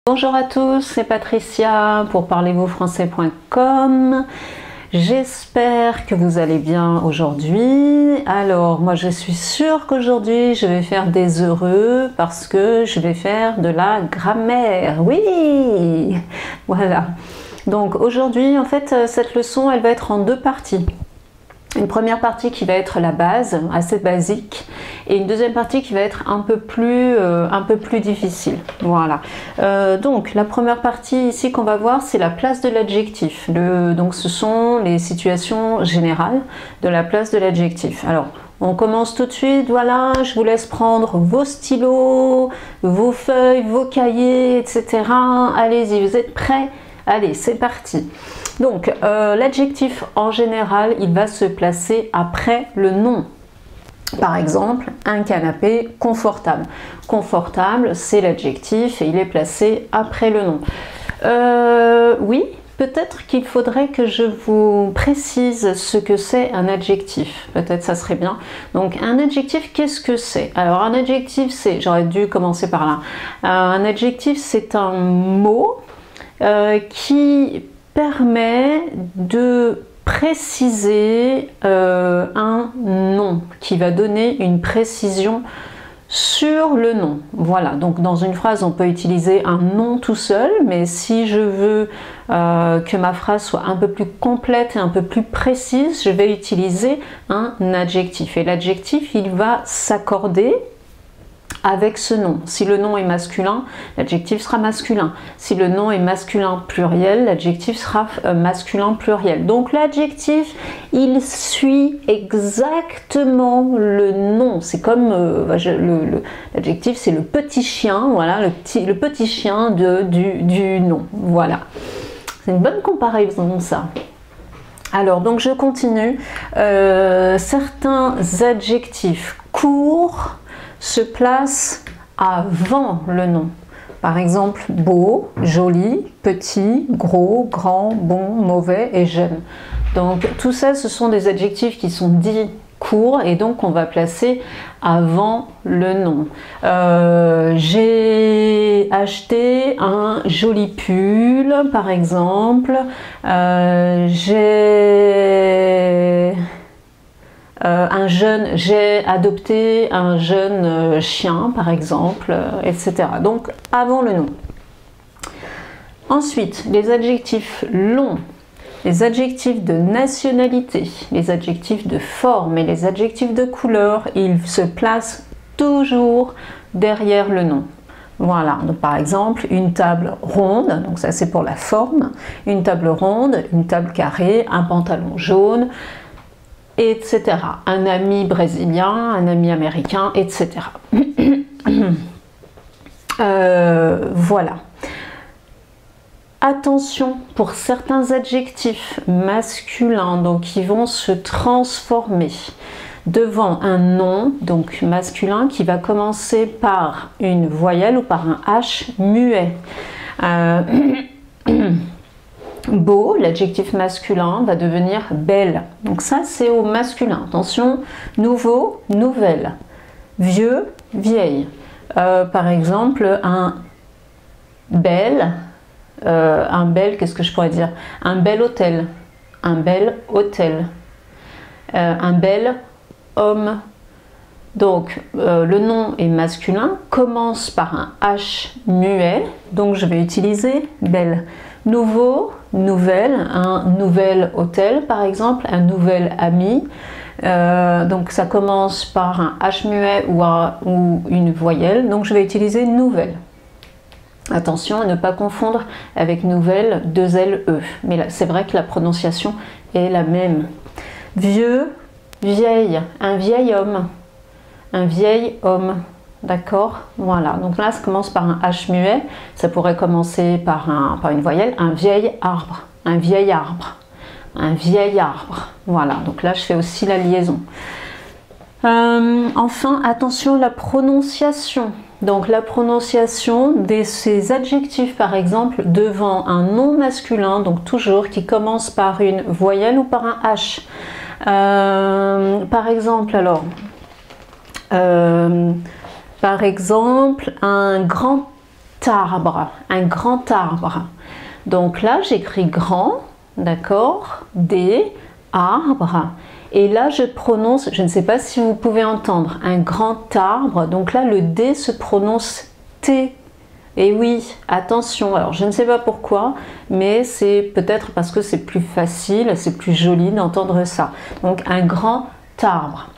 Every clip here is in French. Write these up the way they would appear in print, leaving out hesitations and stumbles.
Bonjour à tous, c'est Patricia pour parlez-vous-français.com. J'espère que vous allez bien aujourd'hui. Alors, moi je suis sûre qu'aujourd'hui je vais faire des heureux parce que je vais faire de la grammaire. Oui, voilà. Donc aujourd'hui, en fait, cette leçon, elle va être en deux parties. Une première partie qui va être la base, assez basique, et une deuxième partie qui va être un peu plus difficile. Voilà. Donc la première partie ici qu'on va voir, c'est la place de l'adjectif. Donc ce sont les situations générales de la place de l'adjectif. Alors on commence tout de suite. Voilà, je vous laisse prendre vos stylos, vos feuilles, vos cahiers, etc. Allez-y, vous êtes prêts? Allez, c'est parti. Donc, l'adjectif en général, il va se placer après le nom. Par exemple, un canapé confortable. Confortable, c'est l'adjectif et il est placé après le nom. Oui, peut-être qu'il faudrait que je vous précise ce que c'est un adjectif. Peut-être ça serait bien. Donc, un adjectif, qu'est-ce que c'est? Alors, un adjectif, c'est... J'aurais dû commencer par là. Un adjectif, c'est un mot qui permet de préciser un nom, qui va donner une précision sur le nom. Voilà, donc dans une phrase, on peut utiliser un nom tout seul, mais si je veux que ma phrase soit un peu plus complète et un peu plus précise, je vais utiliser un adjectif. Et l'adjectif, il va s'accorder avec ce nom. Si le nom est masculin, l'adjectif sera masculin. Si le nom est masculin pluriel, l'adjectif sera masculin pluriel. Donc l'adjectif, il suit exactement le nom. C'est comme l'adjectif, c'est le petit chien, voilà, le petit chien du nom. Voilà. C'est une bonne comparaison, ça. Alors, donc je continue. Certains adjectifs courts se place avant le nom. Par exemple, beau, joli, petit, gros, grand, bon, mauvais et jeune. Donc tout ça, ce sont des adjectifs qui sont dits courts et donc on va placer avant le nom. J'ai acheté un joli pull, par exemple. J'ai adopté un jeune chien, par exemple, etc. Donc, avant le nom. Ensuite, les adjectifs longs, les adjectifs de nationalité, les adjectifs de forme et les adjectifs de couleur, ils se placent toujours derrière le nom. Voilà, donc par exemple, une table ronde, donc ça c'est pour la forme, une table ronde, une table carrée, un pantalon jaune, etc. Un ami brésilien, un ami américain, etc. Voilà. Attention pour certains adjectifs masculins, donc qui vont se transformer devant un nom, donc masculin, qui va commencer par une voyelle ou par un H muet. Beau, l'adjectif masculin, va devenir belle. Donc ça, c'est au masculin. Attention, nouveau, nouvelle. Vieux, vieille. Par exemple, un bel, qu'est-ce que je pourrais dire? Un bel hôtel. Un bel hôtel. Un bel homme. Donc, le nom est masculin, commence par un H muet, donc je vais utiliser belle. Nouveau, nouvelle, un nouvel hôtel par exemple, un nouvel ami. Donc ça commence par un H muet ou une voyelle, donc je vais utiliser nouvelle. Attention à ne pas confondre avec nouvelle, deux L, E. Mais là, c'est vrai que la prononciation est la même. Vieux, vieille, un vieil homme. Un vieil homme. D'accord, voilà, donc là ça commence par un H muet, ça pourrait commencer par une voyelle, un vieil arbre, un vieil arbre, un vieil arbre, voilà, donc là je fais aussi la liaison. Enfin, attention à la prononciation, donc la prononciation de ces adjectifs par exemple devant un nom masculin, donc toujours qui commence par une voyelle ou par un H. Par exemple alors, un grand arbre, un grand arbre. Donc là, j'écris grand, d'accord, D, arbre. Et là, je prononce, je ne sais pas si vous pouvez entendre, un grand arbre. Donc là, le D se prononce T. Et oui, attention, alors je ne sais pas pourquoi, mais c'est peut-être parce que c'est plus facile, c'est plus joli d'entendre ça. Donc un grand arbre.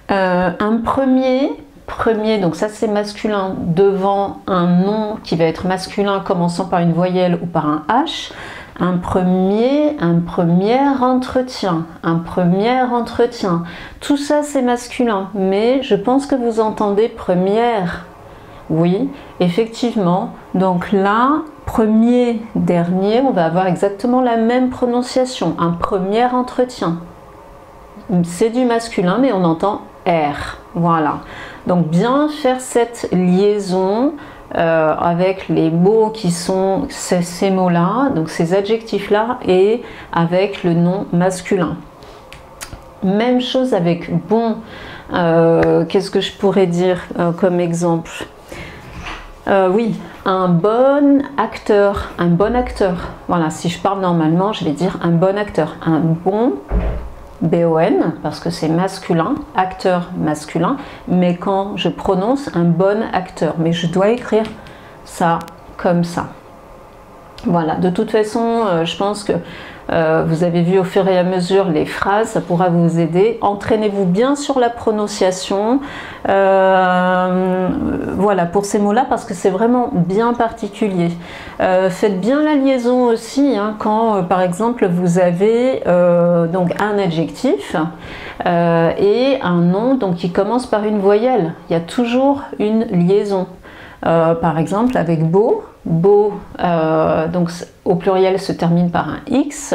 Un premier, donc ça c'est masculin, devant un nom qui va être masculin commençant par une voyelle ou par un H. Un premier entretien, Tout ça c'est masculin, mais je pense que vous entendez première. Oui, effectivement. Donc là, premier, dernier, on va avoir exactement la même prononciation. Un premier entretien. C'est du masculin, mais on entend R. Voilà. Donc bien faire cette liaison avec les mots qui sont ces mots-là, donc ces adjectifs-là, et avec le nom masculin. Même chose avec bon. Qu'est-ce que je pourrais dire comme exemple? Oui, un bon acteur. Voilà, si je parle normalement, je vais dire un bon acteur. Un bon, B-O-N, parce que c'est masculin, acteur masculin, mais quand je prononce un bon acteur, mais je dois écrire ça comme ça. Voilà, de toute façon, je pense que vous avez vu au fur et à mesure les phrases, ça pourra vous aider. Entraînez-vous bien sur la prononciation, voilà, pour ces mots-là, parce que c'est vraiment bien particulier. Faites bien la liaison aussi, hein, quand par exemple vous avez donc un adjectif et un nom donc, qui commence par une voyelle. Il y a toujours une liaison. Par exemple avec beau, donc au pluriel se termine par un X,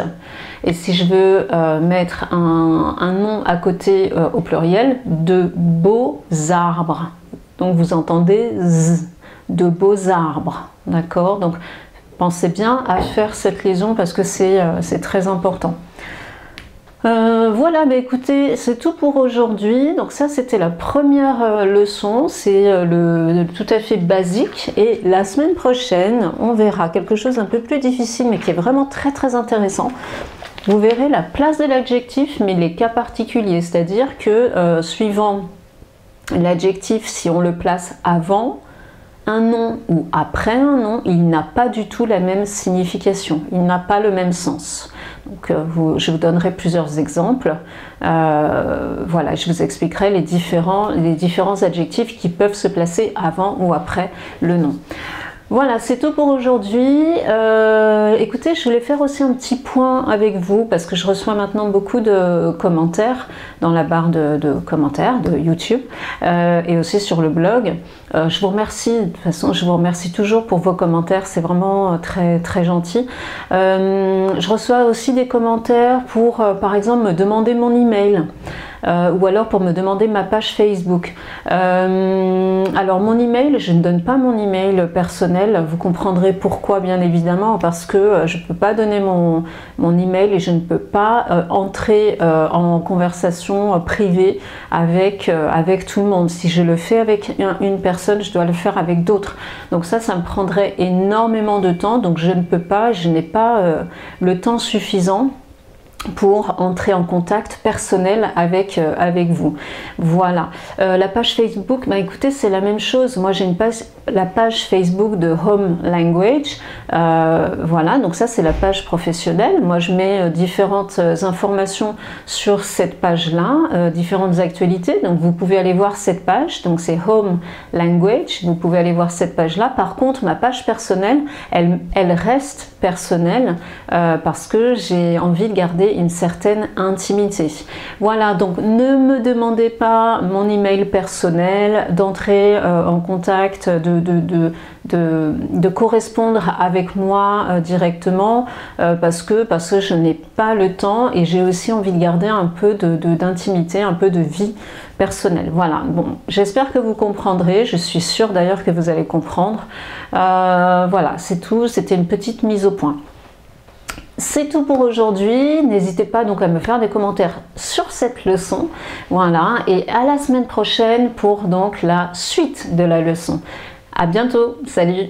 et si je veux mettre un nom à côté au pluriel, de beaux arbres, donc vous entendez Z, de beaux arbres, d'accord? Donc pensez bien à faire cette liaison parce que c'est très important. Voilà, mais écoutez, c'est tout pour aujourd'hui. Donc ça, c'était la première leçon, c'est tout à fait basique. Et la semaine prochaine, on verra quelque chose d'un peu plus difficile, mais qui est vraiment très très intéressant. Vous verrez la place de l'adjectif, mais les cas particuliers, c'est-à-dire que suivant l'adjectif, si on le place avant un nom ou après un nom, il n'a pas du tout la même signification, il n'a pas le même sens. Donc, je vous donnerai plusieurs exemples. Voilà, je vous expliquerai les différents adjectifs qui peuvent se placer avant ou après le nom. Voilà, c'est tout pour aujourd'hui. Écoutez, je voulais faire aussi un petit point avec vous parce que je reçois maintenant beaucoup de commentaires dans la barre de commentaires de YouTube et aussi sur le blog. Je vous remercie, de toute façon, je vous remercie toujours pour vos commentaires, c'est vraiment très très gentil. Je reçois aussi des commentaires pour, par exemple, me demander mon email. Ou alors pour me demander ma page Facebook. Alors mon email, je ne donne pas mon email personnel, vous comprendrez pourquoi bien évidemment, parce que je ne peux pas donner mon email et je ne peux pas entrer en conversation privée avec tout le monde. Si je le fais avec une personne, je dois le faire avec d'autres. Donc ça me prendrait énormément de temps, donc je ne peux pas, je n'ai pas le temps suffisant pour entrer en contact personnel avec vous. Voilà. La page Facebook, bah écoutez, c'est la même chose. Moi j'ai la page Facebook de Home Language. Voilà, donc ça c'est la page professionnelle. Moi je mets différentes informations sur cette page-là, différentes actualités. Donc vous pouvez aller voir cette page. Donc c'est Home Language. Vous pouvez aller voir cette page-là. Par contre, ma page personnelle, elle reste personnelle parce que j'ai envie de garder une certaine intimité. Voilà, donc ne me demandez pas mon email personnel, d'entrer en contact, de correspondre avec moi directement parce que je n'ai pas le temps et j'ai aussi envie de garder un peu d'intimité, un peu de vie personnelle. Voilà, bon, j'espère que vous comprendrez, je suis sûre d'ailleurs que vous allez comprendre. Voilà, c'est tout, c'était une petite mise au point. C'est tout pour aujourd'hui, n'hésitez pas donc à me faire des commentaires sur cette leçon, voilà, et à la semaine prochaine pour donc la suite de la leçon. À bientôt, salut!